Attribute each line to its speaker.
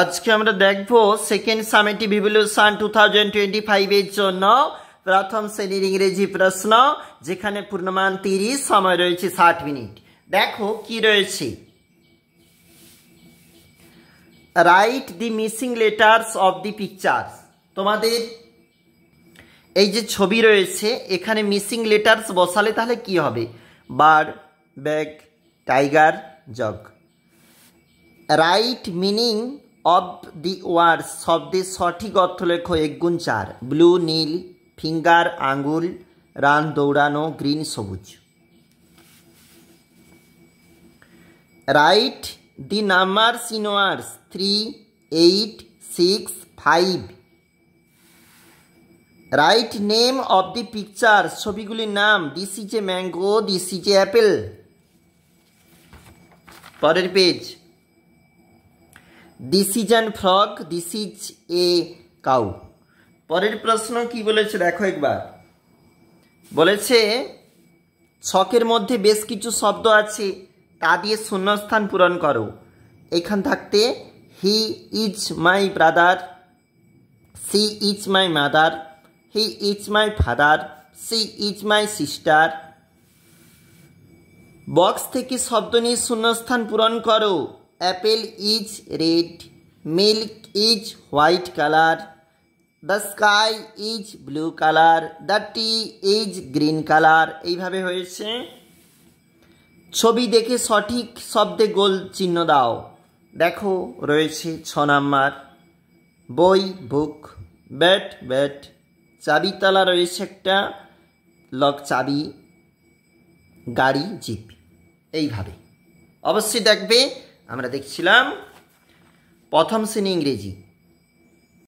Speaker 1: আজকে আমরা দেখব সেকেন্ড সামেটিভ ইভ্যালুয়েশন 2025 এর জন্য প্রথম শ্রেণীর ইংরেজি প্রশ্ন, যেখানে পূর্ণমান 30, সময় রয়েছে 60 মিনিট। দেখো কি রয়েছে। Write the missing letters of the pictures. তোমাদের এই যে ছবি রয়েছে, এখানে মিসিং লেটার্স বসালে তাহলে কি হবে? Bird, bag, tiger, jug. Write meaning of the words, শব্দের সঠিক অর্থ লেখো 1 গুণ 4। ব্লু নীল, ফিঙ্গার আঙ্গুল, রান দৌড়ানো, গ্রিন সবুজ। Write the numbers in words 3, 8, 6, 5। Write name of the picture, ছবিগুলির নাম। This is a mango, this is a apple. পরের page. This is an frog, this is a cow. পরের প্রশ্ন কি বলেছে দেখো একবার। বলেছে ছকের মধ্যে বেশ কিছু শব্দ আছে, তা দিয়ে শূন্যস্থান পূরণ করো। এখান থাকতে he is my brother, she is my mother, he is my father, she is my sister. Box থেকে শব্দ নিয়ে শূন্যস্থান পূরণ করো। Apple is red, milk is white colour, the sky is blue colour, the tea is green colour. এইভাবে হয়েছে। ছবি দেখে সঠিক শব্দে গোল চিহ্ন দাও। দেখো রয়েছে 6 নাম্বার। বই বুক, ব্যাট ব্যাট, চাবিতলা রয়েছে একটা, লক চাবি, গাড়ি জিপ। এইভাবে অবশ্যই দেখবে। আমরা দেখছিলাম প্রথম শ্রেণী ইংরেজি।